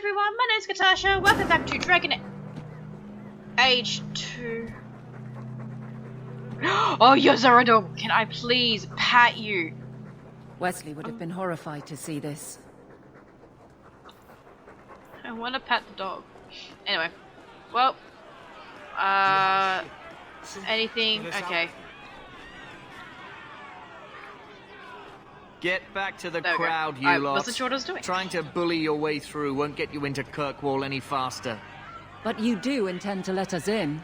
everyone, my name's Katasha. Welcome back to Dragon Age 2. Oh, you're Zorador. Can I please pat you? Wesley would have been horrified to see this. I want to pat the dog. Anyway, well, anything? Okay. Get back to the There we go. crowd, you I lot. wasn't sure what I was doing. Trying to bully your way through won't get you into Kirkwall any faster. But you do intend to let us in.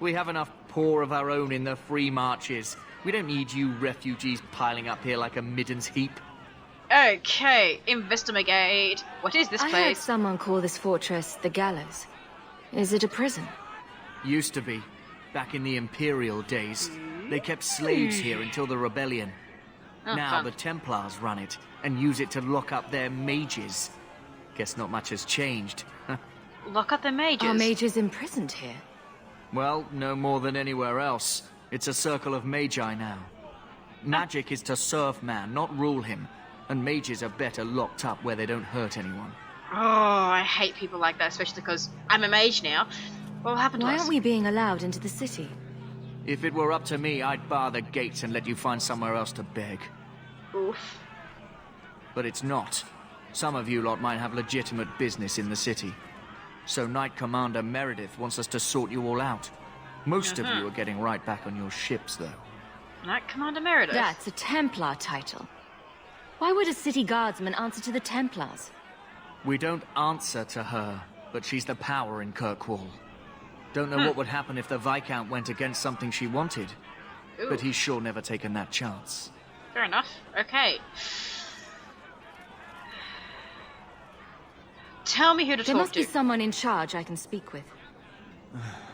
We have enough poor of our own in the free marches. We don't need you refugees piling up here like a middens heap. Okay, investigate. What is this I heard place? someone call this fortress the Gallows. Is it a prison? Used to be. Back in the Imperial days. They kept slaves here until the rebellion. Oh, Now fun. the Templars run it and use it to lock up their mages. Guess not much has changed. Lock up the mages. Are mages imprisoned here? Well, no more than anywhere else. It's a circle of magi now. Magic is to serve man, not rule him. And mages are better locked up where they don't hurt anyone. Oh, I hate people like that, especially because I'm a mage now. What will happen to Why us? aren't we being allowed into the city? If it were up to me, I'd bar the gates and let you find somewhere else to beg. Oof. But it's not. Some of you lot might have legitimate business in the city. So Knight Commander Meredith wants us to sort you all out. Most of you are getting right back on your ships, though. Knight Commander Meredith. That's a Templar title. Why would a city guardsman answer to the Templars? We don't answer to her, but she's the power in Kirkwall. Don't know what would happen if the Viscount went against something she wanted. Ooh. But he's sure never taken that chance. Fair enough. Okay. Tell me who to There talk must be to. someone in charge I can speak with.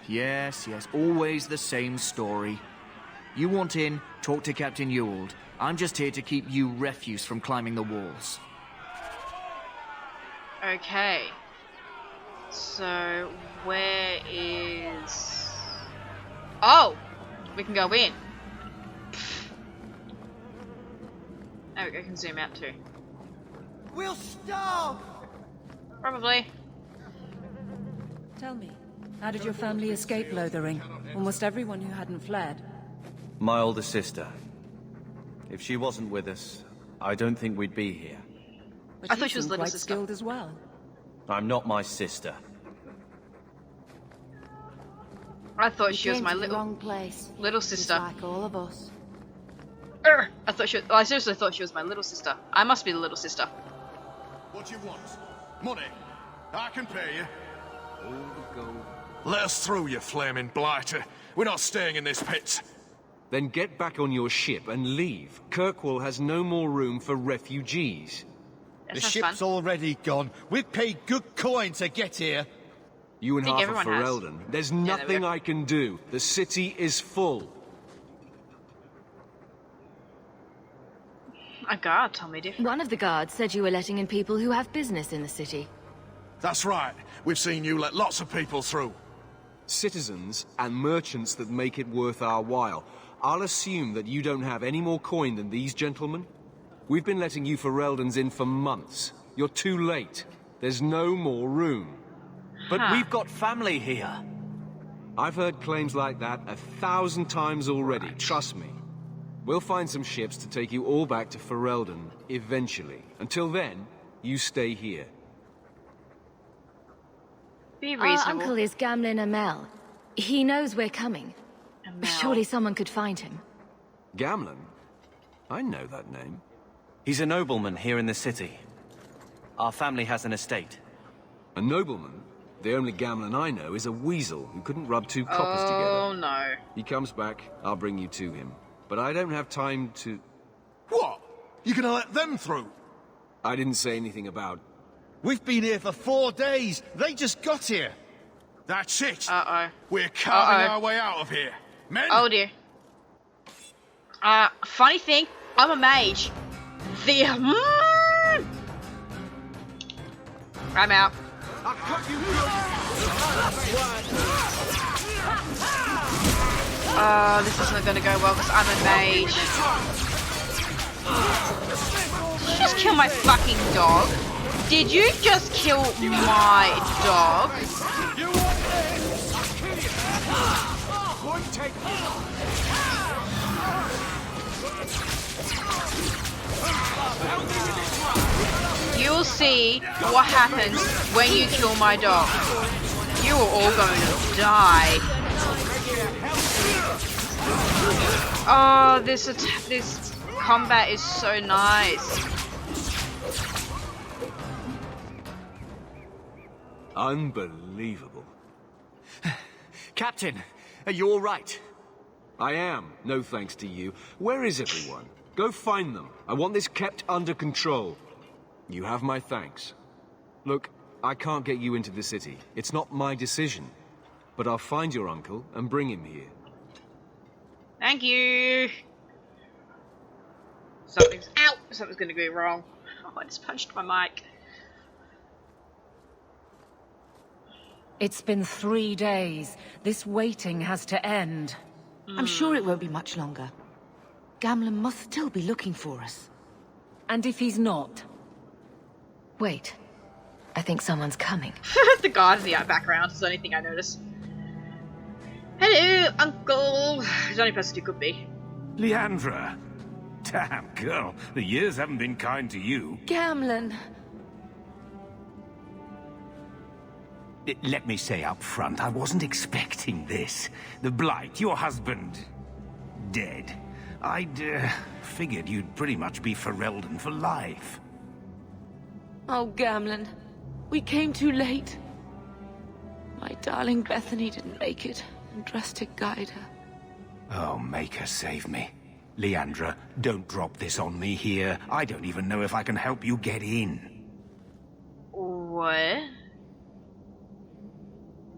Yes, always the same story. You want in, talk to Captain Ewald. I'm just here to keep you refuse from climbing the walls. Okay. So, where is... Oh! We can go in. There we go, I can zoom out too. We'll starve! Probably. Tell me, how did your family escape Lothering? Almost everyone who hadn't fled. My older sister. If she wasn't with us, I don't think we'd be here. But I you thought she was seem little quite sister. skilled as well. I'm not my sister. I thought she was my wrong place. little Just sister. like all of us. I thought she was, I seriously thought she was my little sister. I must be the little sister. What do you want? Money? I can pay you. All the gold. Let us through, you flaming blighter. We're not staying in this pit. Then get back on your ship and leave. Kirkwall has no more room for refugees. That The sounds ship's fun. already gone. We've paid good coin to get here. You and think half of everyone has. Ferelden. There's there we nothing go. I can do. The city is full. A guard told me different. One of the guards said you were letting in people who have business in the city. That's right. We've seen you let lots of people through. Citizens and merchants that make it worth our while. I'll assume that you don't have any more coin than these gentlemen. We've been letting you Fereldans in for months. You're too late. There's no more room. But Huh. we've got family here. I've heard claims like that 1,000 times already, trust me. We'll find some ships to take you all back to Ferelden, eventually. Until then, you stay here. Be Our reasonable. uncle is Gamlin Amel. He knows we're coming. Amel. Surely someone could find him. Gamlin? I know that name. He's a nobleman here in the city. Our family has an estate. A nobleman? The only Gamlin I know is a weasel who couldn't rub two coppers Oh together. no. He comes back, I'll bring you to him. But I don't have time to... What? You gonna let them through? I didn't say anything about... We've been here for 4 days. They just got here. That's it. Uh-oh. We're carving Uh-oh. our way out of here. Men? Oh dear. Funny thing, I'm a mage. The I'm out. This isn't gonna go well because I'm a mage. Just kill my fucking dog. Did you just kill my dog? You'll see what happens when you kill my dog. You are all going to die. Oh, this combat is so nice. Unbelievable. Captain, are you all right? I am, no thanks to you. Where is everyone? Go find them. I want this kept under control. You have my thanks. Look, I can't get you into the city. It's not my decision. But I'll find your uncle and bring him here. Thank you. Something's gonna go wrong. Oh, I just punched my mic. It's been 3 days. This waiting has to end. I'm sure it won't be much longer. Gamlen must still be looking for us. And if he's not? Wait. I think someone's coming. The guard in the background is the only thing I noticed. Hello, Uncle. He's the only person who could be. Leandra. Damn, girl. The years haven't been kind to you. Gamlen. Let me say up front, I wasn't expecting this. The Blight, your husband, dead. I'd figured you'd pretty much be Ferelden for life. Oh, Gamlen. We came too late. My darling Bethany didn't make it, and Drastic guide her. Oh, make her save me. Leandra, don't drop this on me here. I don't even know if I can help you get in. What?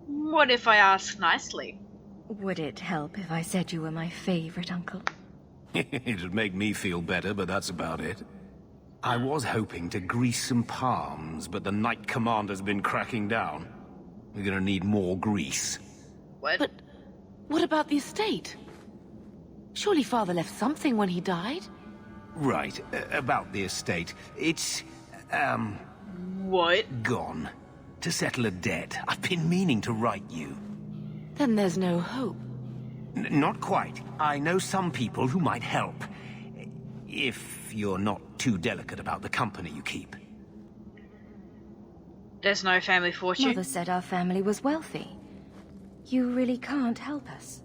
What if I ask nicely? Would it help if I said you were my favorite uncle? It'd make me feel better, but that's about it. I was hoping to grease some palms, but the Knight Commander's been cracking down. We're gonna need more grease. What? But what about the estate? Surely Father left something when he died? Right, about the estate. It's, What? gone. To settle a debt. I've been meaning to write you. Then there's no hope. Not quite. I know some people who might help. If you're not too delicate about the company you keep. There's no family fortune. Mother said our family was wealthy. You really can't help us.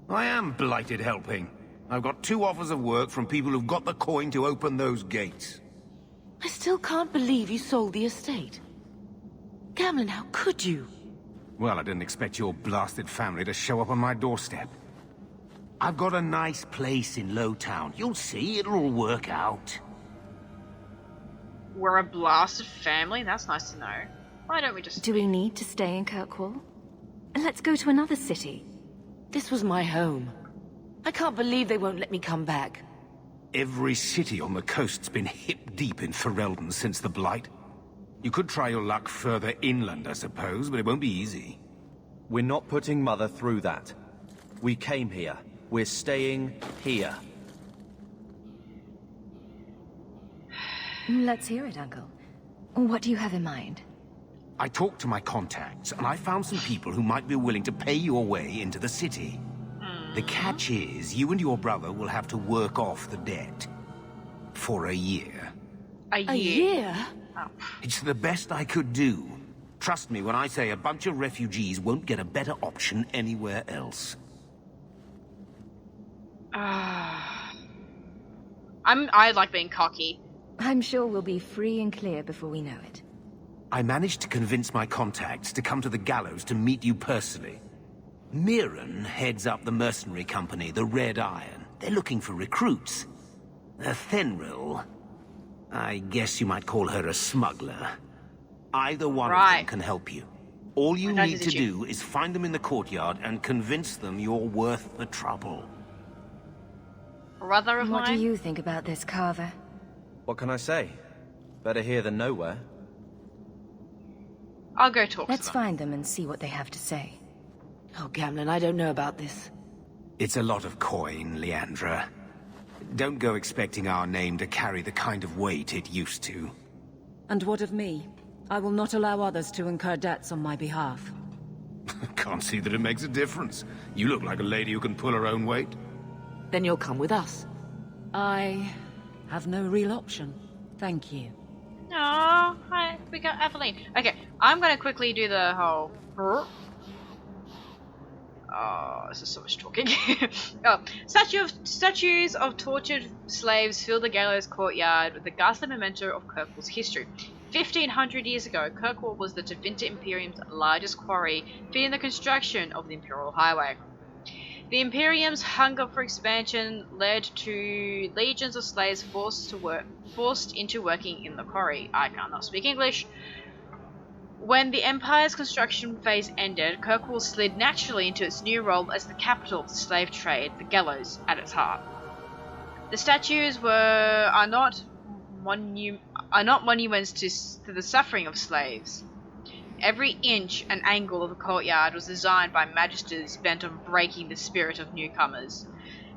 I am blighted helping. I've got 2 offers of work from people who've got the coin to open those gates. I still can't believe you sold the estate. Gamlen, how could you? Well, I didn't expect your blasted family to show up on my doorstep. I've got a nice place in Lowtown. You'll see, it'll all work out. We're a blasted family? That's nice to know. Why don't we just... Do we need to stay in Kirkwall? Let's go to another city. This was my home. I can't believe they won't let me come back. Every city on the coast's been hip-deep in Ferelden since the Blight. You could try your luck further inland, I suppose, but it won't be easy. We're not putting Mother through that. We came here. We're staying here. Let's hear it, Uncle. What do you have in mind? I talked to my contacts, and I found some people who might be willing to pay your way into the city. The catch is, you and your brother will have to work off the debt. For a year. A A year? It's the best I could do. Trust me when I say a bunch of refugees won't get a better option anywhere else. I like being cocky. I'm sure we'll be free and clear before we know it. I managed to convince my contacts to come to the gallows to meet you personally. Mirren heads up the mercenary company, the Red Iron. They're looking for recruits. Fenril, I guess you might call her a smuggler. Either one of them can help you. All you need to do is find them in the courtyard and convince them you're worth the trouble. Brother of What mine? do you think about this, Carver? What can I say? Better here than nowhere. I'll go talk Let's to them. find them and see what they have to say. Oh, Gamlen, I don't know about this. It's a lot of coin, Leandra. Don't go expecting our name to carry the kind of weight it used to. And what of me? I will not allow others to incur debts on my behalf. Can't see that it makes a difference. You look like a lady who can pull her own weight. Then you'll come with us. I have no real option. Thank you. No, hi, we got Eveline. Okay, I'm gonna quickly do the whole. Oh, this is so much talking. Oh, statues of tortured slaves fill the gallows courtyard with the ghastly memento of Kirkwall's history. 1500 years ago, Kirkwall was the Tevinter Imperium's largest quarry, feeding the construction of the Imperial Highway. The Imperium's hunger for expansion led to legions of slaves forced into working in the quarry. I cannot speak English. When the Empire's construction phase ended, Kirkwall slid naturally into its new role as the capital of the slave trade, the gallows at its heart. The statues are not monuments to the suffering of slaves. Every inch and angle of the courtyard was designed by magisters bent on breaking the spirit of newcomers.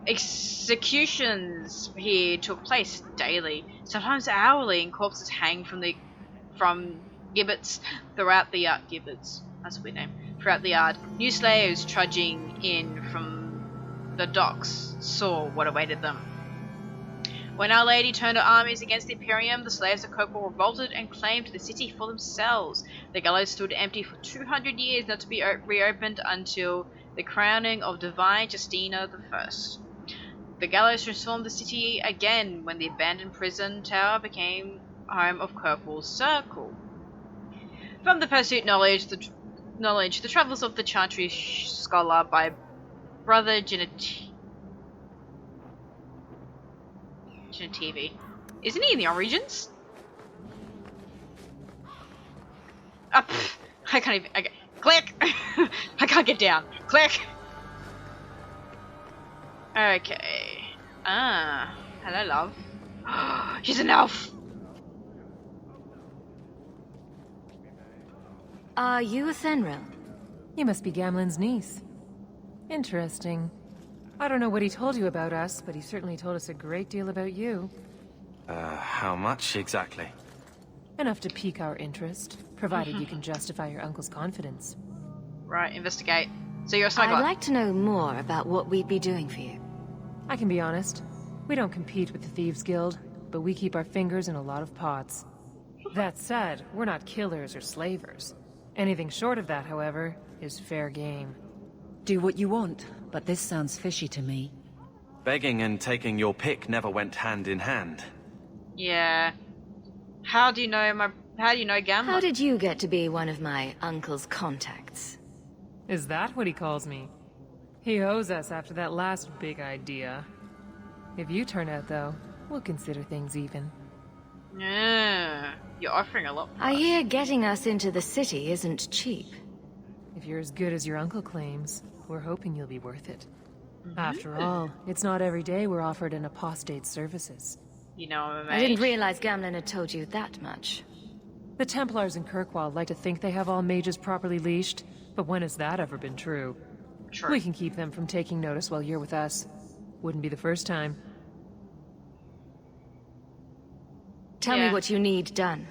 Executions here took place daily, sometimes hourly, and corpses hang from gibbets throughout the yard. Gibbets, that's a weird name. Throughout the yard, new slaves trudging in from the docks saw what awaited them. When Our Lady turned her armies against the Imperium, the slaves of Kirkwall revolted and claimed the city for themselves. The gallows stood empty for 200 years, not to be reopened until the crowning of Divine Justina I. The gallows transformed the city again when the abandoned prison tower became home of Kirkwall's Circle. From the Pursuit Knowledge, the Travels of the Chantry Scholar by Brother Genetivi. Isn't he in the Origins? I can't even. Okay. Click! I can't get down. Click! Okay. Ah. Hello, love. She's an elf! Are you a Fenrir? You must be Gamlen's niece. Interesting. I don't know what he told you about us, but he certainly told us a great deal about you. How much exactly? Enough to pique our interest, provided you can justify your uncle's confidence. Right, investigate. So you're a smuggler. I'd like to know more about what we'd be doing for you. I can be honest. We don't compete with the Thieves Guild, but we keep our fingers in a lot of pots. That said, we're not killers or slavers. Anything short of that, however, is fair game. Do what you want, but this sounds fishy to me. Begging and taking your pick never went hand in hand. Yeah. How do you know Gamlen? How did you get to be one of my uncle's contacts? Is that what he calls me? He owes us after that last big idea. If you turn out, though, we'll consider things even. Yeah. You're offering a lot. I hear getting us into the city isn't cheap. If you're as good as your uncle claims, we're hoping you'll be worth it. After all, it's not every day we're offered an apostate's services. You know, I'm I didn't realize Gamlen had told you that much. The Templars in Kirkwall like to think they have all mages properly leashed, but when has that ever been true? True. We can keep them from taking notice while you're with us. Wouldn't be the first time. Tell me what you need done.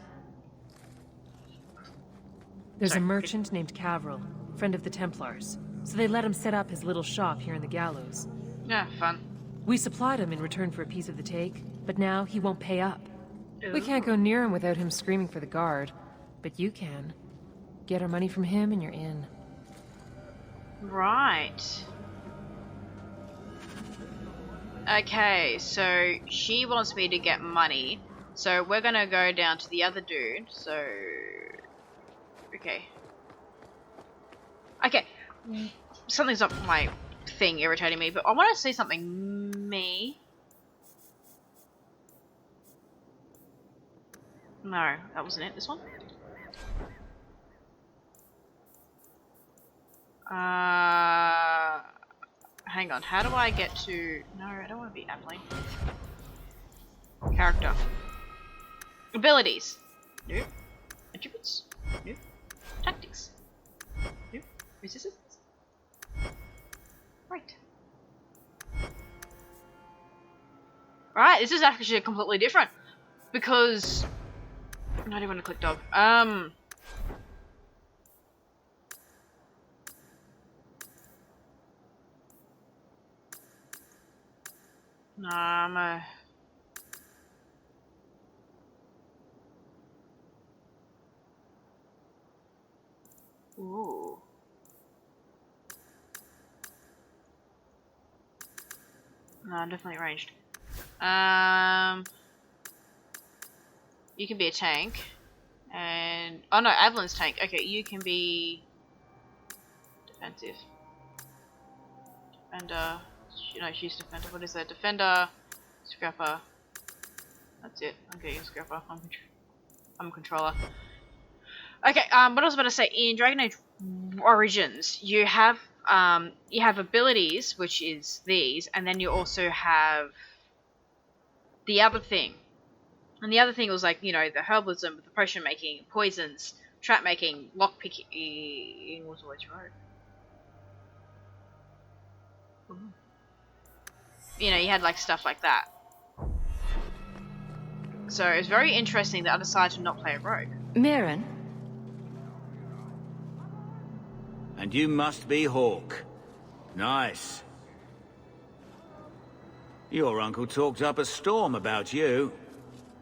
There's a merchant named Cavril, friend of the Templars, so they let him set up his little shop here in the gallows. Yeah, fun. We supplied him in return for a piece of the take, but now he won't pay up. Ooh. We can't go near him without him screaming for the guard, but you can. Get our money from him and you're in. Right. Okay, so she wants me to get money, so we're gonna go down to the other dude, so... Okay. Okay. Something's up my thing irritating me, but I want to see something. No, that wasn't it. This one? Hang on. How do I get to... No, I don't want to be Eveline. Character. Abilities. Nope. Attributes. Nope. Tactics. Nope. Resistance. Right. Right, this is actually completely different. Because I don't want to click dog. No, I'm a... Ooh. No, I'm definitely ranged. You can be a tank. And... Oh no, Avalon's tank. Okay, you can be... defensive. Defender. No, she's defender. What is that? Defender. Scrapper. That's it. I'm getting a scrapper. I'm a controller. Okay, what I was about to say, in Dragon Age Origins, you have abilities, which is these, and then you also have the other thing. And the other thing was like, you know, the herbalism, the potion making, poisons, trap making, lock picking. What's the word? You know, you had like stuff like that. So it was very interesting that I decided to not play a rogue. Mirren? And you must be Hawk. Nice. Your uncle talked up a storm about you.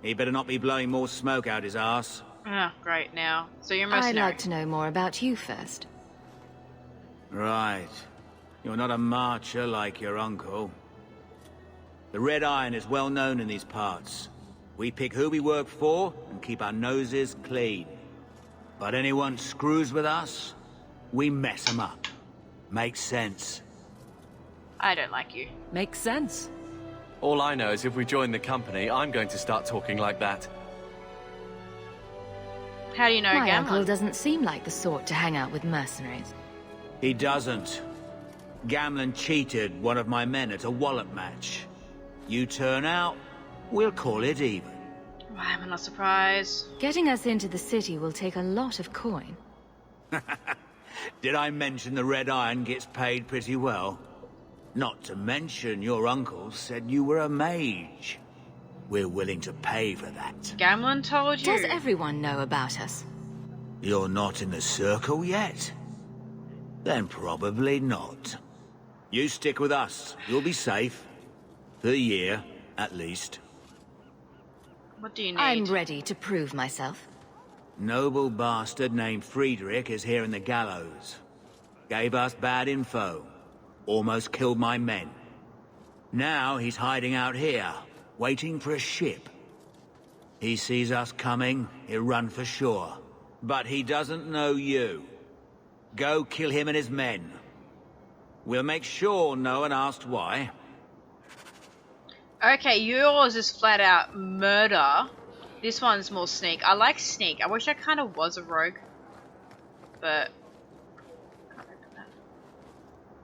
He better not be blowing more smoke out his ass. Ah, great, now. So you're a I'd mercenary. like to know more about you first. Right. You're not a marcher like your uncle. The Red Iron is well known in these parts. We pick who we work for and keep our noses clean. But anyone screws with us, we mess them up. Makes sense. I don't like you. Makes sense. All I know is if we join the company, I'm going to start talking like that. How do you know My Gamlen? uncle doesn't seem like the sort to hang out with mercenaries. He doesn't. Gamlen cheated one of my men at a wallet match. You turn out, we'll call it even. Why am I not surprised? Getting us into the city will take a lot of coin. Did I mention the Red Iron gets paid pretty well? Not to mention your uncle said you were a mage. We're willing to pay for that. Gamlen told you? Does everyone know about us? You're not in the circle yet? Then probably not. You stick with us. You'll be safe. For a year, at least. What do you need? I'm ready to prove myself. Noble bastard named Friedrich is here in the gallows. Gave us bad info. Almost killed my men. Now he's hiding out here, waiting for a ship. He sees us coming, he'll run for sure. But he doesn't know you. Go kill him and his men. We'll make sure no one asks why. Okay, yours is flat out murder. This one's more sneak. I like sneak. I wish I kind of was a rogue. But...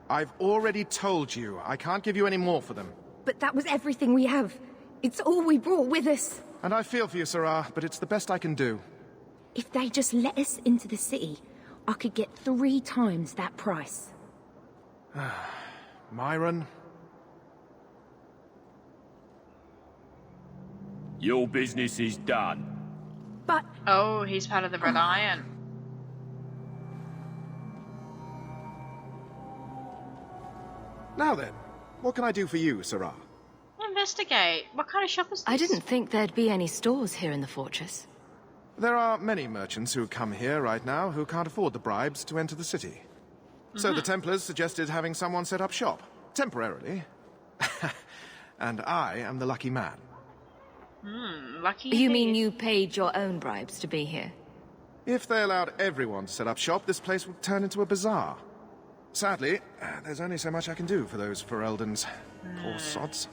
I've already told you. I can't give you any more for them. But that was everything we have. It's all we brought with us. And I feel for you, Sarah, but it's the best I can do. If they just let us into the city, I could get 3 times that price. Myron? Your business is done. But... Oh, he's part of the Red Iron. Now then, what can I do for you, Sarah? Investigate. What kind of shop is this? I didn't think there'd be any stores here in the fortress. There are many merchants who come here right now who can't afford the bribes to enter the city. So the Templars suggested having someone set up shop, temporarily. And I am the lucky man. Lucky You me. mean you paid your own bribes to be here? If they allowed everyone to set up shop, this place would turn into a bazaar. Sadly, there's only so much I can do for those Fereldans. Poor sods.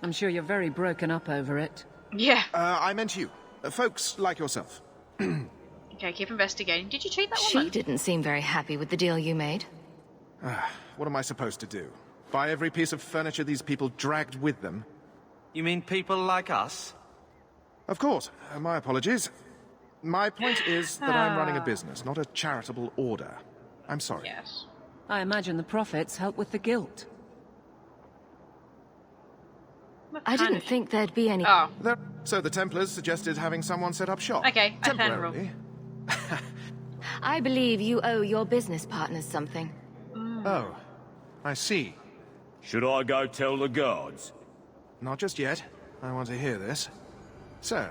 I'm sure you're very broken up over it. Yeah. I meant you. Folks like yourself. Okay, keep investigating. Did you cheat that She woman? didn't seem very happy with the deal you made. What am I supposed to do? Buy every piece of furniture these people dragged with them? You mean people like us? Of course. My apologies. My point is that I'm running a business, not a charitable order. I'm sorry. Yes. I imagine the profits help with the guilt. I didn't think there'd be any... Oh. There So the Templars suggested having someone set up shop. Okay, temporarily. I believe you owe your business partners something. Oh, I see. Should I go tell the guards? Not just yet. I want to hear this. So,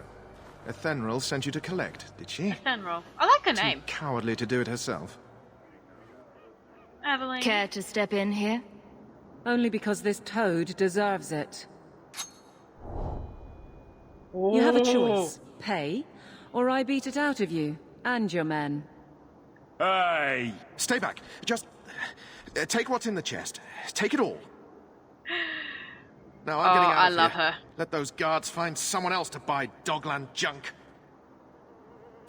Ethenril sent you to collect, did she? Ethenril. I like her name. Cowardly to do it herself. Aveline. Care to step in here? Only because this toad deserves it. You have a choice. Pay, or I beat it out of you, and your men. Hey! Stay back. Just... take what's in the chest. Take it all. No, I'm getting out of I here. love her. Let those guards find someone else to buy Dogland junk.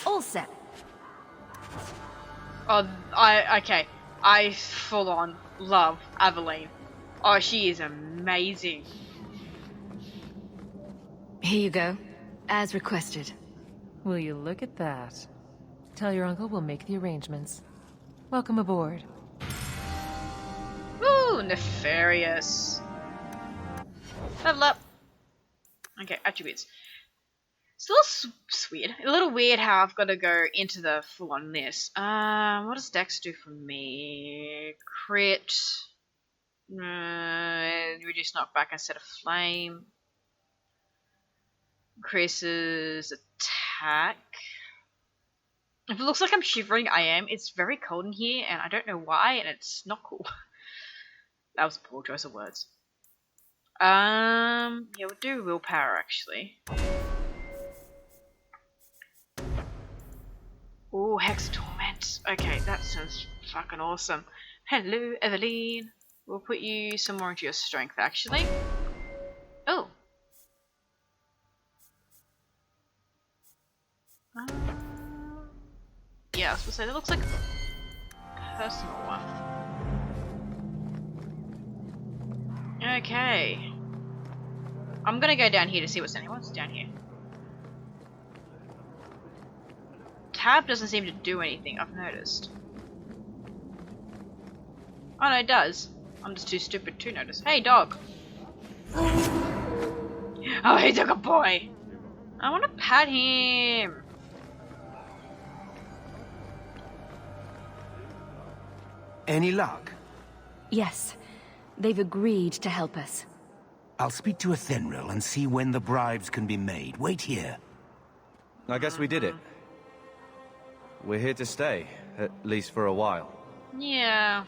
All set. Oh, okay. I full on love Aveline. Oh, she is amazing. Here you go, as requested. Will you look at that? Tell your uncle we'll make the arrangements. Welcome aboard. Woo, nefarious. Level up. Okay, attributes. It's a little weird how I've got to go into the full-on this. What does Dex do for me? Crit. Reduce knockback instead of flame. Increases attack. If it looks like I'm shivering, I am. It's very cold in here, and I don't know why, and it's not cool. That was a poor choice of words. Yeah, we'll do willpower, actually. Oh, Hex Torment. Okay, that sounds fucking awesome. Hello, Eveline. We'll put you some more into your strength, actually. Oh. Yeah, I was supposed to say, that looks like a personal one. Okay. I'm gonna go down here to see what's down here. Tab doesn't seem to do anything, I've noticed. Oh no, it does. I'm just too stupid to notice. Hey, dog! Oh, he's a good boy! I want to pat him! Any luck? Yes, they've agreed to help us. I'll speak to Ethenril and see when the bribes can be made. Wait here. I guess we did it. We're here to stay, at least for a while. Yeah.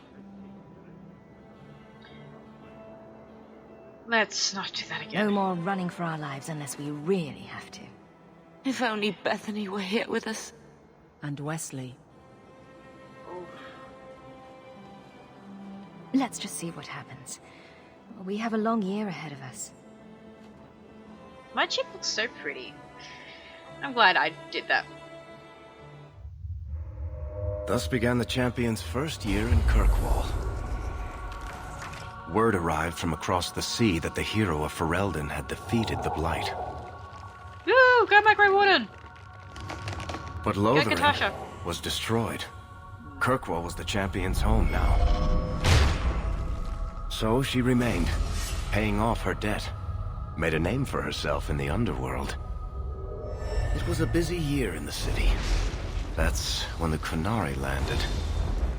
Let's not do that again. No more running for our lives unless we really have to. If only Bethany were here with us. And Wesley. Let's just see what happens. We have a long year ahead of us. My chip looks so pretty. I'm glad I did that. Thus began the champion's first year in Kirkwall. Word arrived from across the sea that the hero of Ferelden had defeated the Blight. Woo! Go back, Grey Warden! But Lothringen was destroyed. Kirkwall was the champion's home now. So she remained, paying off her debt. Made a name for herself in the underworld. It was a busy year in the city. That's when the Qunari landed.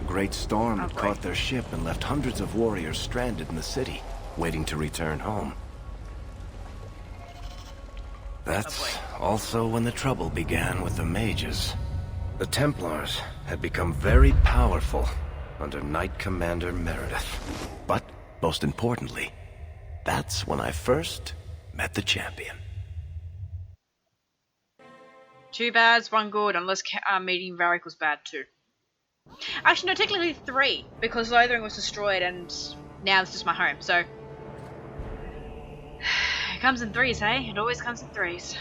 A great storm had caught their ship and left hundreds of warriors stranded in the city, waiting to return home. That's also when the trouble began with the mages. The Templars had become very powerful under Knight Commander Meredith. But, most importantly, that's when I first met the champion. 2 bads, 1 good, unless meeting Varric was bad too. Actually, no, technically 3, because Lothringen was destroyed and now this is my home, so... It comes in 3s, hey? It always comes in 3s.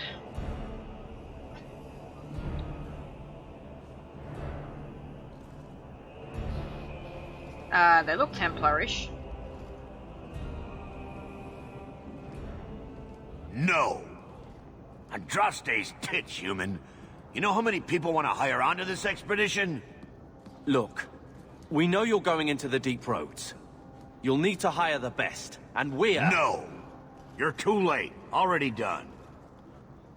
They look Templarish. No. Andraste's tits, human. You know how many people want to hire onto this expedition? Look, we know you're going into the deep roads. You'll need to hire the best, and we're... No. You're too late. Already done.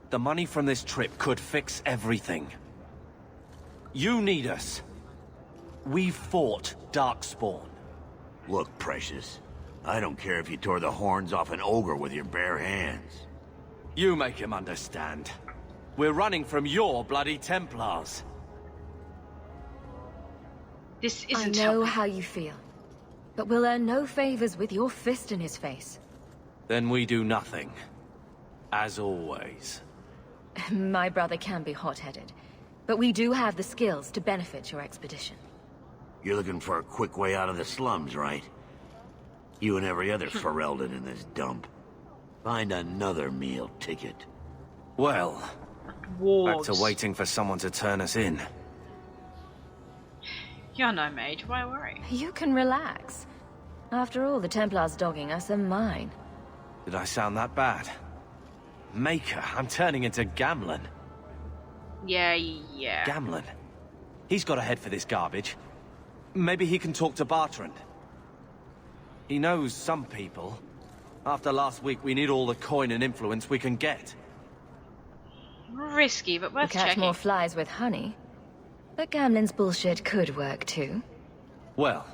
The money from this trip could fix everything. You need us. We fought Darkspawn. Look, Precious, I don't care if you tore the horns off an ogre with your bare hands. You make him understand. We're running from your bloody Templars. This I isn't know helping. how you feel, but we'll earn no favors with your fist in his face. Then we do nothing. As always. My brother can be hot-headed, but we do have the skills to benefit your expedition. You're looking for a quick way out of the slums, right? You and every other Ferelden in this dump. Find another meal ticket. Well, back to waiting for someone to turn us in. You're no mage, why worry? You can relax. After all, the Templars dogging us are mine. Did I sound that bad? Maker, I'm turning into Gamlen. Yeah. Gamlen? He's got a head for this garbage. Maybe he can talk to Bartrand. He knows some people. After last week, we need all the coin and influence we can get. Risky, but We worth catch checking. more flies with honey. But Gamlen's bullshit could work too. Well,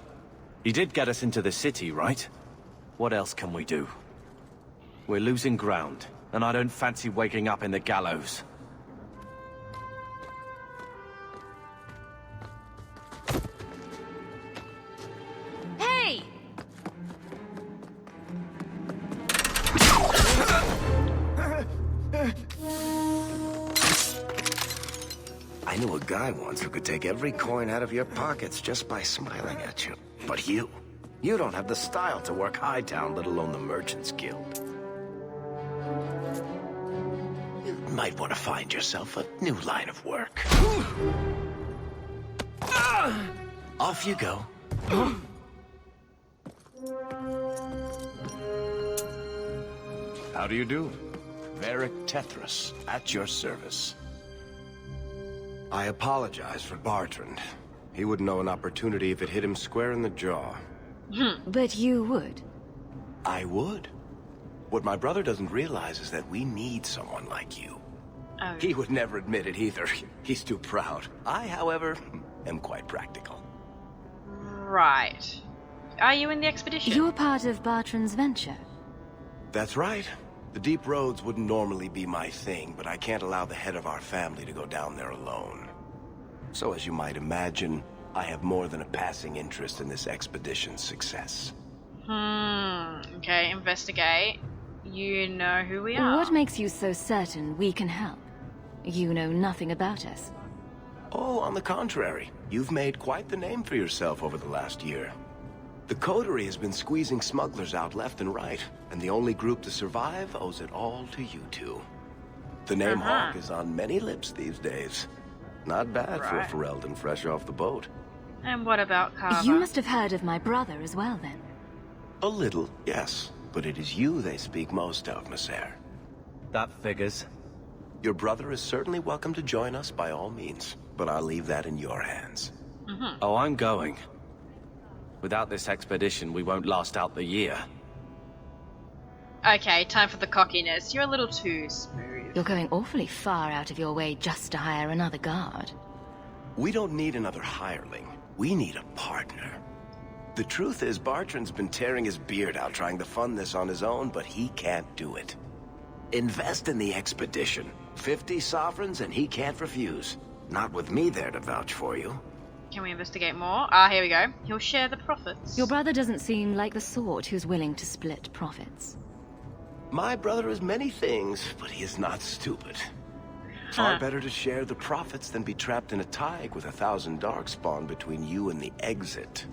he did get us into the city, right? What else can we do? We're losing ground, and I don't fancy waking up in the gallows. Hey! I knew a guy once who could take every coin out of your pockets just by smiling at you. But you don't have the style to work Hightown, let alone the Merchants Guild. You might want to find yourself a new line of work. Off you go. How do you do? Varric Tethras, at your service. I apologize for Bartrand. He wouldn't know an opportunity if it hit him square in the jaw. But you would. I would. What my brother doesn't realize is that we need someone like you. Oh. He would never admit it either. He's too proud. I, however, am quite practical. Right. Are you in the expedition? You're part of Bartrand's venture. That's right. The deep roads wouldn't normally be my thing, but I can't allow the head of our family to go down there alone. So as you might imagine, I have more than a passing interest in this expedition's success. Okay, investigate. You know who we are. What makes you so certain we can help? You know nothing about us. Oh, on the contrary. You've made quite the name for yourself over the last year. The Coterie has been squeezing smugglers out left and right, and the only group to survive owes it all to you two. The name Hawk is on many lips these days. Not bad for a Ferelden fresh off the boat. And what about Carver? You must have heard of my brother as well, then. A little, yes. But it is you they speak most of, Messer. That figures. Your brother is certainly welcome to join us by all means, but I'll leave that in your hands. Oh, I'm going. Without this expedition, we won't last out the year. Okay, time for the cockiness. You're a little too smooth. You're going awfully far out of your way just to hire another guard. We don't need another hireling. We need a partner. The truth is, Bartrand's been tearing his beard out trying to fund this on his own, but he can't do it. Invest in the expedition. 50 sovereigns and he can't refuse. Not with me there to vouch for you. Can we investigate more? Ah, here we go. He'll share the profits. Your brother doesn't seem like the sort who's willing to split profits. My brother is many things, but he is not stupid. Far better to share the profits than be trapped in a tide with 1,000 darkspawn between you and the exit.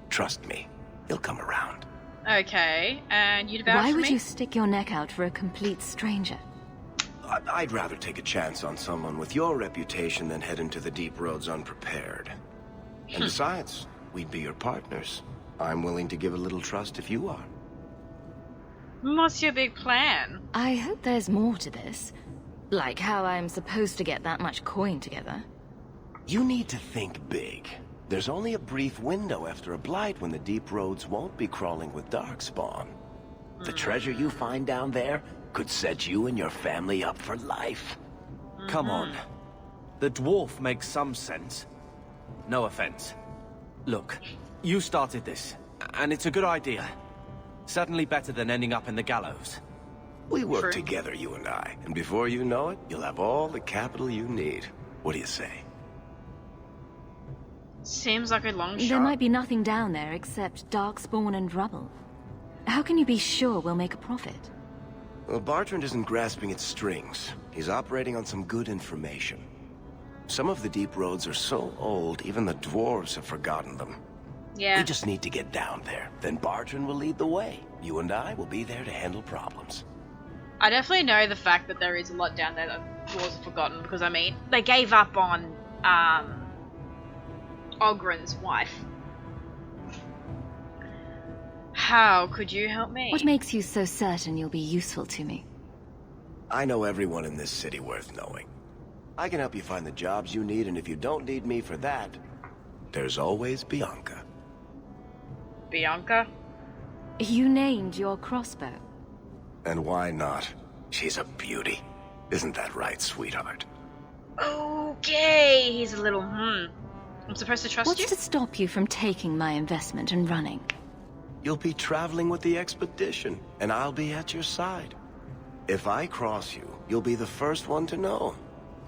Trust me, he'll come around. Okay, and you'd vouch Why for would me? you stick your neck out for a complete stranger? I'd rather take a chance on someone with your reputation than head into the deep roads unprepared. And besides, we'd be your partners. I'm willing to give a little trust if you are. What's your big plan? I hope there's more to this. Like how I'm supposed to get that much coin together. You need to think big. There's only a brief window after a blight when the deep roads won't be crawling with darkspawn. The treasure you find down there, Could set you and your family up for life. Come on. The dwarf makes some sense. No offense. Look, you started this, and it's a good idea. Certainly better than ending up in the gallows. We work together, you and I, and before you know it, you'll have all the capital you need. What do you say? Seems like a long shot. There might be nothing down there except darkspawn and rubble. How can you be sure we'll make a profit? Well, Bartrand isn't grasping at strings. He's operating on some good information. Some of the deep roads are so old, even the dwarves have forgotten them. Yeah. We just need to get down there. Then Bartrand will lead the way. You and I will be there to handle problems. I definitely know the fact that there is a lot down there that dwarves have forgotten, because I mean, they gave up on Ogren's wife. How could you help me? What makes you so certain you'll be useful to me? I know everyone in this city worth knowing. I can help you find the jobs you need, and if you don't need me for that, there's always Bianca. Bianca? You named your crossbow. And why not? She's a beauty. Isn't that right, sweetheart? Okay, he's a little, I'm supposed to trust What's you? to stop you from taking my investment and running? You'll be traveling with the expedition, and I'll be at your side. If I cross you, you'll be the first one to know.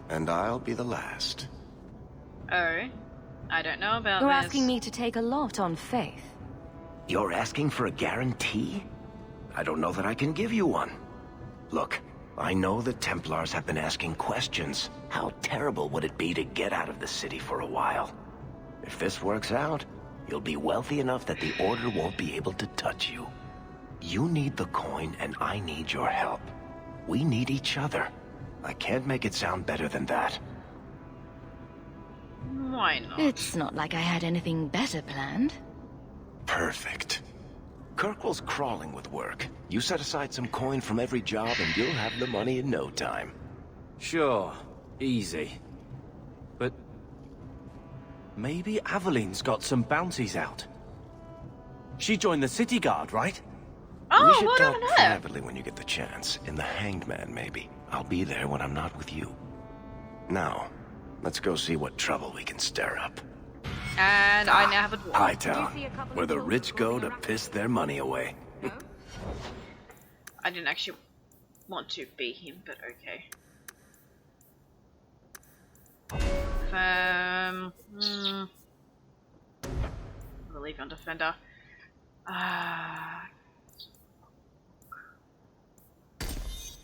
And I'll be the last. Oh, I don't know about You're this. asking me to take a lot on faith. You're asking for a guarantee? I don't know that I can give you one. Look, I know the Templars have been asking questions. How terrible would it be to get out of the city for a while? If this works out, you'll be wealthy enough that the Order won't be able to touch you. You need the coin, and I need your help. We need each other. I can't make it sound better than that. Why not? It's not like I had anything better planned. Perfect. Kirkwall's crawling with work. You set aside some coin from every job and you'll have the money in no time. Sure, easy. But maybe Aveline's got some bounties out. She joined the city guard, right? Oh, we should what talk on earth? privately when you get the chance. In the Hanged Man, maybe. I'll be there when I'm not with you. Now, let's go see what trouble we can stir up. And I now have a dwarf. Hightown, where the rich go to piss their money away. I didn't actually want to be him, but okay. We'll leave on defender. Yeah,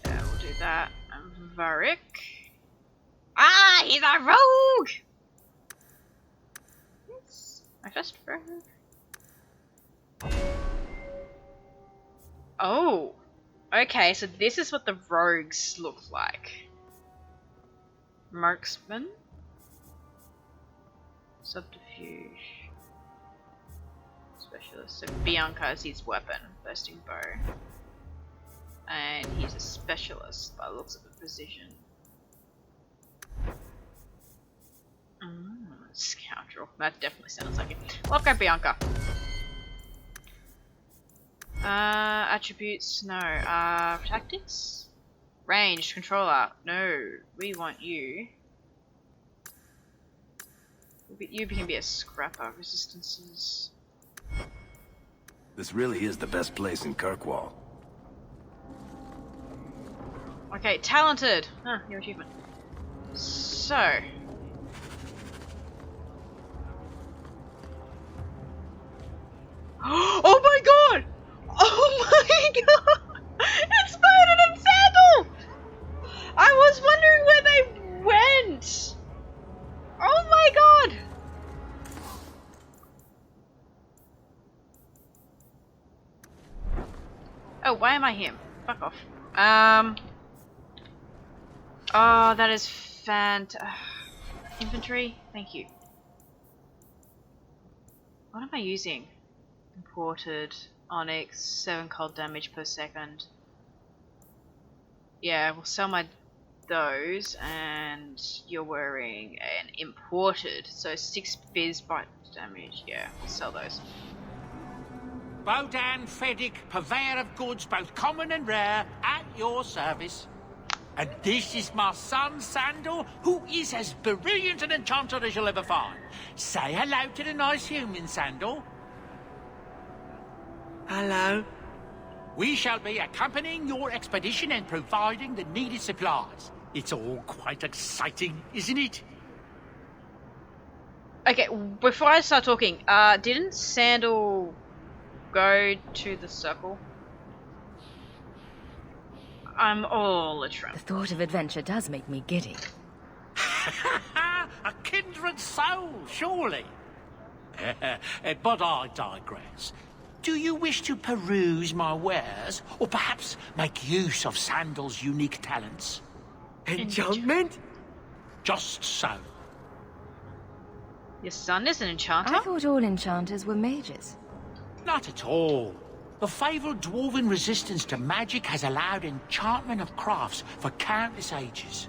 we'll do that. And Varric. Ah, he's a rogue! Yes, my first rogue. Oh, okay, so this is what the rogues look like. Marksman. Subterfuge. Specialist. So Bianca is his weapon. Bursting bow. And he's a specialist by the looks of the position. Scoundrel. That definitely sounds like it. Well, go Bianca. Attributes, no. Tactics? Ranged, controller, no. We want you. You can be a scrapper. Resistances. This really is the best place in Kirkwall. Okay, talented. Huh, your achievement. So. Oh my god! Oh my god! It's Bernard and Sandal! I was wondering where they went! Oh my god! Oh, why am I him? Fuck off. Oh, that is inventory? Thank you. What am I using? Imported. Onyx. 7 cold damage per second. Yeah, we'll sell those, and you're wearing an imported, so 6 fizz bite damage. Yeah, we'll sell those. Bodan Feddick, purveyor of goods both common and rare, at your service. And this is my son, Sandal, who is as brilliant an enchanter as you'll ever find. Say hello to the nice human, Sandal. Hello. We shall be accompanying your expedition and providing the needed supplies. It's all quite exciting, isn't it? Okay, before I start talking, didn't Sandal go to the circle? I'm all a trump. The thought of adventure does make me giddy. A kindred soul, surely. But I digress. Do you wish to peruse my wares, or perhaps make use of Sandal's unique talents? Enchantment? Just so. Your son is an enchanter? I thought all enchanters were mages. Not at all. The fabled dwarven resistance to magic has allowed enchantment of crafts for countless ages.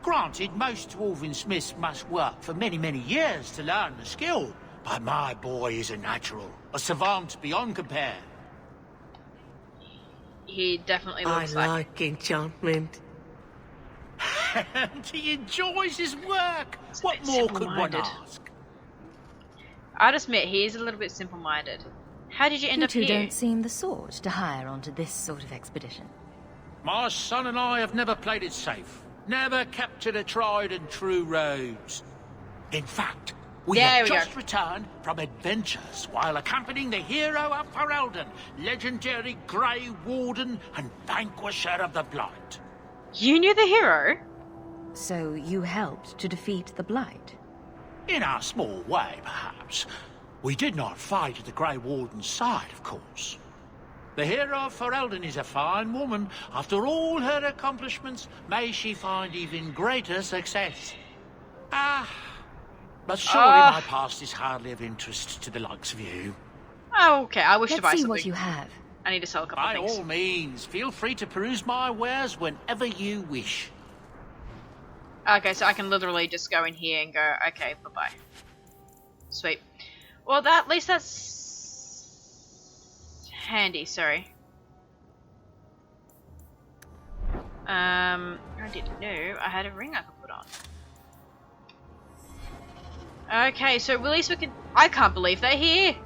Granted, most dwarven smiths must work for many, many years to learn the skill, but my boy is a natural, a savant beyond compare. He definitely I looks like enchantment. He enjoys his work. What more could one ask? I'll admit, he is a little bit simple-minded. How did you end You up two here? don't seem the sort to hire onto this sort of expedition. My son and I have never played it safe. Never captured a tried and true roads. In fact, we have just returned from adventures while accompanying the hero of Ferelden, legendary Grey Warden and Vanquisher of the Blight. You knew the hero? So you helped to defeat the Blight? In our small way, perhaps. We did not fight at the Grey Warden's side, of course. The hero of Ferelden is a fine woman. After all her accomplishments, may she find even greater success. But surely my past is hardly of interest to the likes of you. Oh, okay. I wish to buy Let's see something. what you have. I need to sell a couple By of things. all means, feel free to peruse my wares whenever you wish. Okay, so I can literally just go in here and go, okay, bye-bye. Sweet. Well, at least that's handy, sorry. I didn't know I had a ring I could put on. Okay, so at least we can... I can't believe they're here!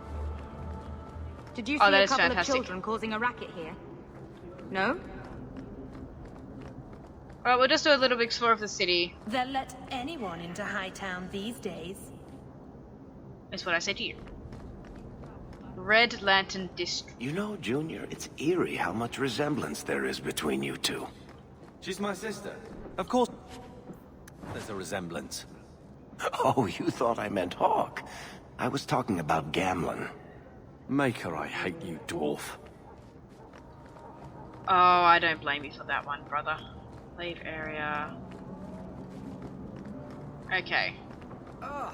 Did you see that a is couple fantastic. of children causing a racket here? No? Alright, we'll just do a little bit explore of the city. They'll let anyone into Hightown these days. That's what I said to you. Red Lantern District. You know, Junior, it's eerie how much resemblance there is between you two. She's my sister. Of course there's a resemblance. Oh, you thought I meant Hawk. I was talking about Gamlin. Maker, I hate you, dwarf. Oh, I don't blame you for that one, brother. Leave area. Okay. Oh,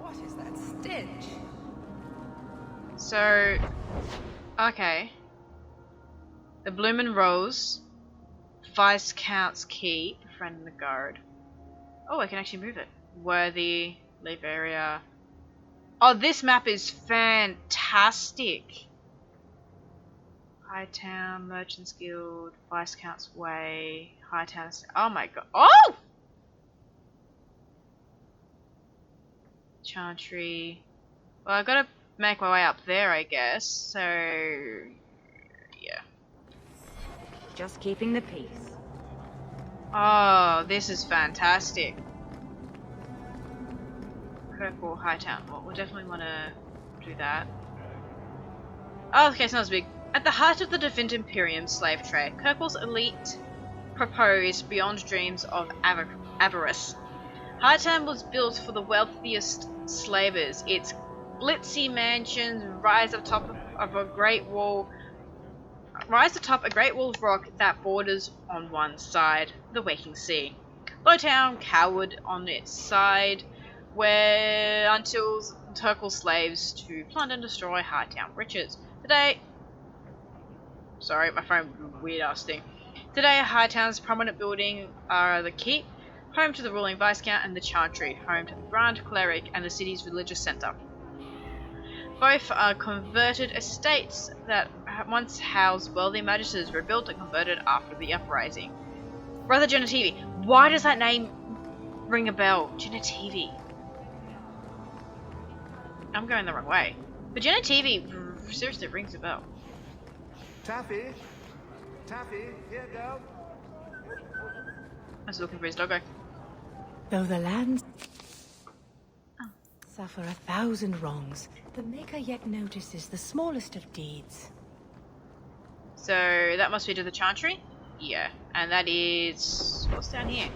what is that stench? So, okay. The Bloomin' Rose, Viscount's Keep, Friend in the Guard. Oh, I can actually move it. Worthy, leave area. Oh, this map is fantastic. Hightown, Merchants Guild, Viscount's Way, Hightown. Oh my god. Oh! Chantry. Well, I gotta make my way up there, I guess. So, yeah. Just keeping the peace. Oh, this is fantastic. Kirkwall, Hightown. Well, we'll definitely want to do that. Oh, okay, so that was big. At the heart of the Devint Imperium slave trade, Kirkwall's elite proposed beyond dreams of avarice. Hightown was built for the wealthiest slavers. Its glitzy mansions rise atop a great wall of rock that borders on one side the waking sea. Lowtown cowered on its side, where until Turkle slaves to plunder and destroy Hightown riches. Today, sorry, my phone weird ass thing. Today, Hightown's prominent building are the Keep, home to the ruling Viscount, and the Chantry, home to the Grand Cleric and the city's religious centre. Both are converted estates that once housed wealthy magisters, rebuilt and converted after the uprising. Brother Genetivi. Why does that name ring a bell? Genetivi. I'm going the wrong way. But Genetivi seriously rings a bell. Taffy? Taffy, here, girl. I was looking for his doggo. Though the lands suffer 1,000 wrongs, the Maker yet notices the smallest of deeds. So that must be to the Chantry? Yeah. And that is... what's down here?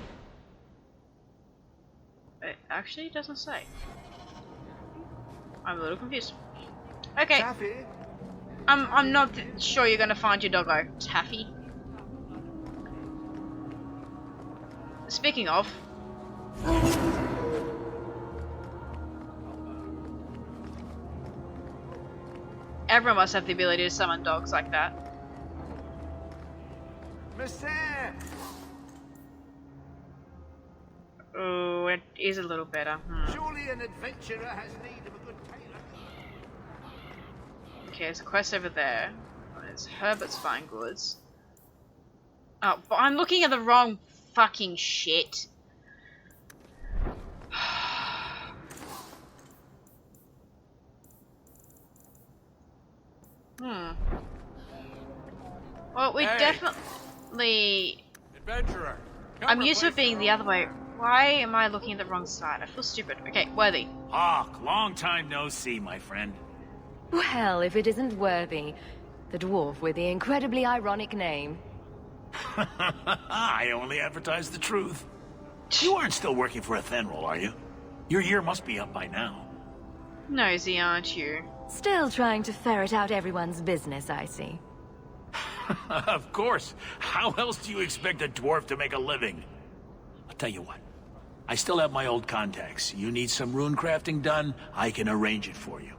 It actually doesn't say. I'm a little confused. Okay. Taffy? I'm not sure you're gonna find your doggo, Taffy. Speaking of... everyone must have the ability to summon dogs like that. Oh, it is a little better. Surely an adventurer has need of a good tailor. Okay, there's a quest over there. There's Herbert's Fine Goods. Oh, but I'm looking at the wrong fucking shit. Well, we definitely... Adventurer. I'm used to it being the other way. Why am I looking at the wrong side? I feel stupid. Okay, Worthy. Hawk, long time no see, my friend. Well, if it isn't Worthy, the dwarf with the incredibly ironic name. I only advertise the truth. You aren't still working for Athenril, are you? Your year must be up by now. Nosy, aren't you? Still trying to ferret out everyone's business, I see. Of course. How else do you expect a dwarf to make a living? I'll tell you what. I still have my old contacts. You need some rune crafting done, I can arrange it for you.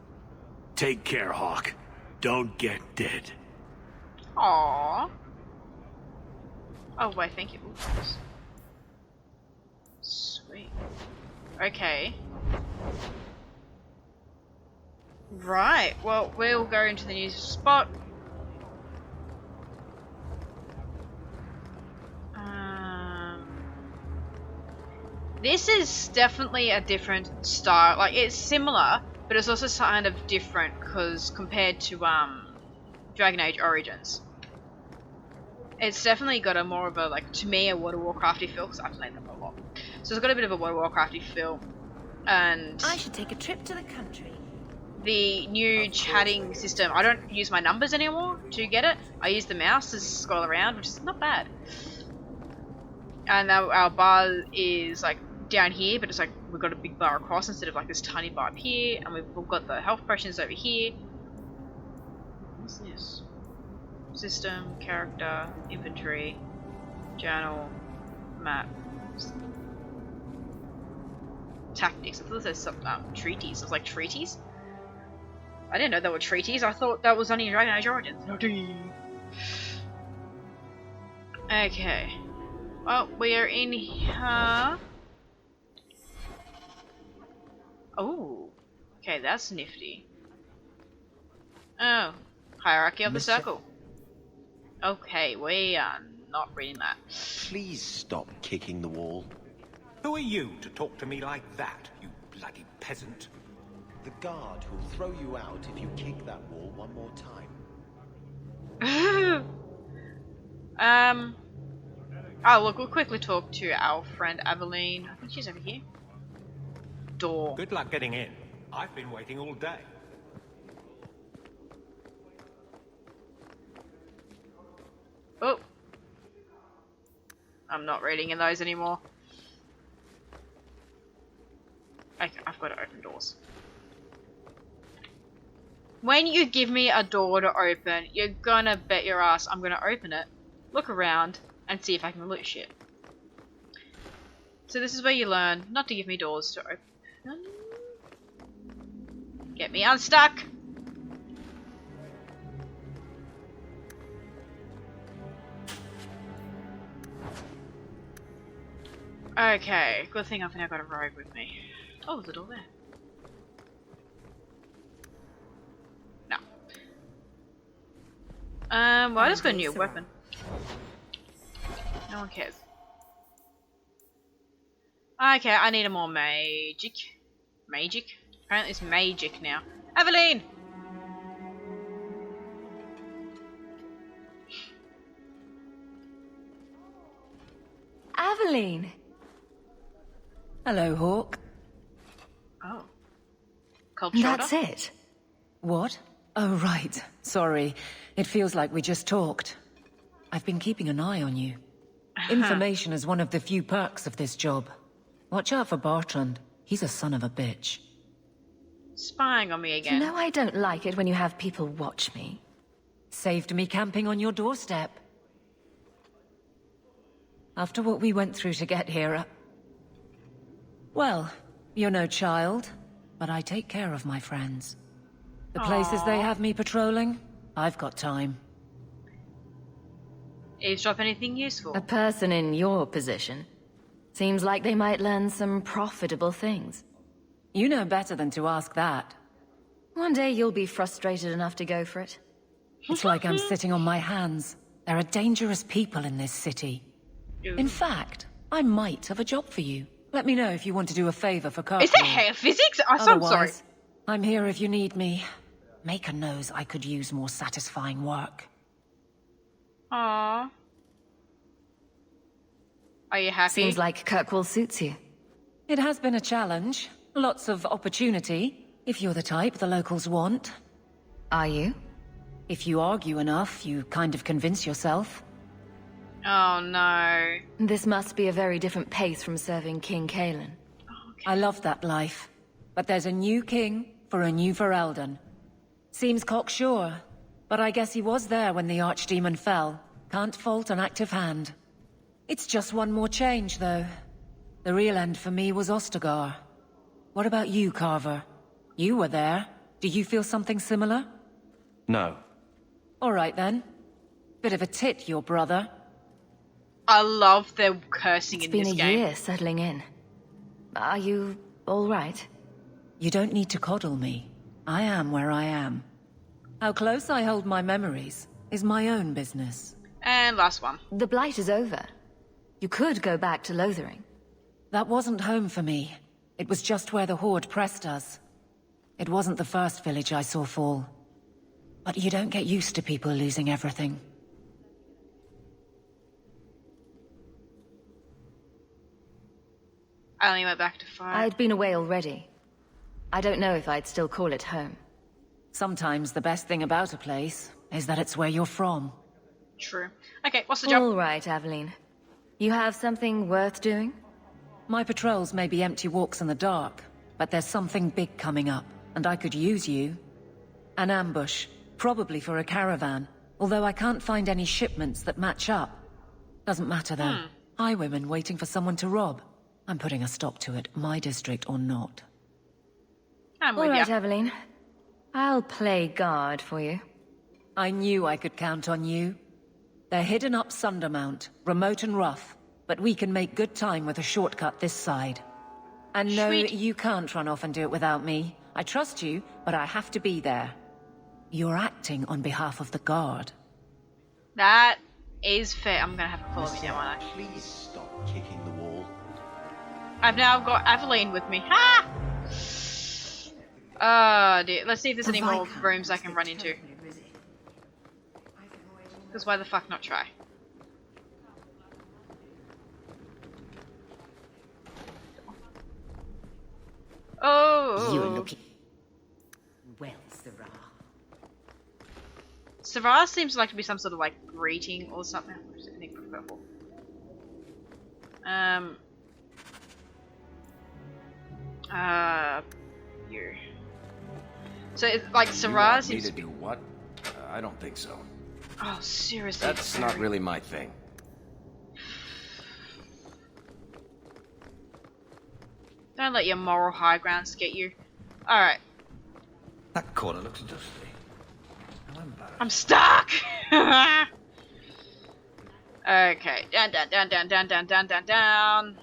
Take care, Hawk. Don't get dead. Aww. Oh, wait, thank you. Oops. Sweet. Okay. Right, well, we'll go into the new spot. This is definitely a different style. Like, it's similar, but it's also kind of different because compared to Dragon Age Origins, it's definitely got a more of a, like, to me, a World of Warcrafty feel, because I've played them a lot. So it's got a bit of a World of Warcrafty feel, and I should take a trip to the country. The new chatting system, I don't use my numbers anymore to get it. I use the mouse to scroll around, which is not bad. And our bar is like down here, but it's like we've got a big bar across instead of like this tiny bar up here, and we've got the health potions over here. What's this? System, character, inventory, journal, map, tactics. I thought there was some treaties. It was like treaties. I didn't know there were treaties. I thought that was only in Dragon Age Origins. Okay. Well, we are in here. Oh. Okay, that's nifty. Oh. Hierarchy of the Circle. Okay, we are not reading that. Please stop kicking the wall. Who are you to talk to me like that, you bloody peasant? The guard who'll throw you out if you kick that wall one more time. Oh, look, we'll quickly talk to our friend Aveline. I think she's over here. Door. Good luck getting in. I've been waiting all day. Oh. I'm not reading in those anymore. Okay, I've got to open doors. When you give me a door to open, you're gonna bet your ass I'm gonna open it, look around, and see if I can loot shit. So this is where you learn not to give me doors to open. Get me unstuck! Okay, good thing I've now got a rogue with me. Oh, there's a door there. Well, I just got a new weapon. No one cares. Okay, I need a more magic. Magic? Apparently it's magic now. Aveline! Aveline! Hello, Hawk. Oh. Cold shoulder? That's it. What? Oh, right. Sorry. It feels like we just talked. I've been keeping an eye on you. Information is one of the few perks of this job. Watch out for Bartrand. He's a son of a bitch. Spying on me again. You know I don't like it when you have people watch me. Saved me camping on your doorstep. After what we went through to get here, well, you're no child, but I take care of my friends. The places they have me patrolling, I've got time. Eavesdrop anything useful? A person in your position. Seems like they might learn some profitable things. You know better than to ask that. One day you'll be frustrated enough to go for it. It's like I'm sitting on my hands. There are dangerous people in this city. In fact, I might have a job for you. Let me know if you want to do a favor for Kirk. Is that hair physics? I'm sorry. Otherwise, I'm here if you need me. Maker knows I could use more satisfying work. Aww. Are you happy? Seems like Kirkwall suits you. It has been a challenge. Lots of opportunity, if you're the type the locals want. Are you? If you argue enough, you kind of convince yourself. Oh no. This must be a very different pace from serving King Kalen. Okay. I love that life. But there's a new king for a new Ferelden. Seems cocksure, but I guess he was there when the Archdemon fell. Can't fault an active hand. It's just one more change, though. The real end for me was Ostagar. What about you, Carver? You were there. Do you feel something similar? No. All right, then. Bit of a tit, your brother. I love the cursing in this game. It's been a year settling in. Are you all right? You don't need to coddle me. I am where I am. How close I hold my memories is my own business. And last one. The Blight is over. You could go back to Lothering. That wasn't home for me. It was just where the Horde pressed us. It wasn't the first village I saw fall. But you don't get used to people losing everything. I only went back to 5. I'd been away already. I don't know if I'd still call it home. Sometimes the best thing about a place is that it's where you're from. True. Okay, what's the job? All right, Aveline. You have something worth doing? My patrols may be empty walks in the dark, but there's something big coming up, and I could use you. An ambush, probably for a caravan, although I can't find any shipments that match up. Doesn't matter though. Highwaymen waiting for someone to rob. I'm putting a stop to it, my district or not. I'm All with right, ya. Aveline. I'll play guard for you. I knew I could count on you. They're hidden up Sundermount, remote and rough, but we can make good time with a shortcut this side. And no, Sweet. you can't run off and do it without me. I trust you, but I have to be there. You're acting on behalf of the Guard. That is fair. I'm gonna have to follow me now, aren't I? Please stop kicking the wall. I've now got Aveline with me. Ha! Oh dear. Let's see if there's any more rooms I can run into. Because why the fuck not try? Oh! You're looking well, Sarah. Sarah seems like to be some sort of like greeting or something. I think purple. You. So it's like Sarah You want me seems to do what? I don't think so. Oh, seriously. That's not really my thing. Don't let your moral high grounds get you. Alright. That corner looks dusty. I'm stuck! Okay. Down, down, down, down, down, down, down, down, down.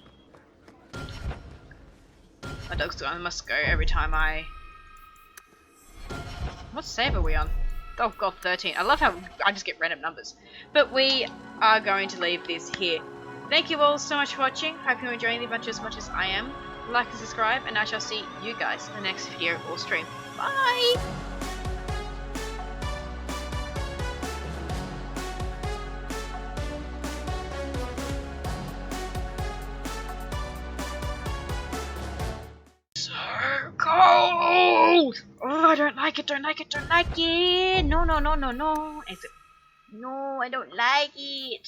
My dog's gone. I must go every time I... What save are we on? Oh god, 13. I love how I just get random numbers. But we are going to leave this here. Thank you all so much for watching. Hope you're enjoying the adventure as much as I am. Like and subscribe, and I shall see you guys in the next video or stream. Bye! So cold! Oh, I don't like it, don't like it, don't like it! No, no, no, no, no. Is it? No, I don't like it.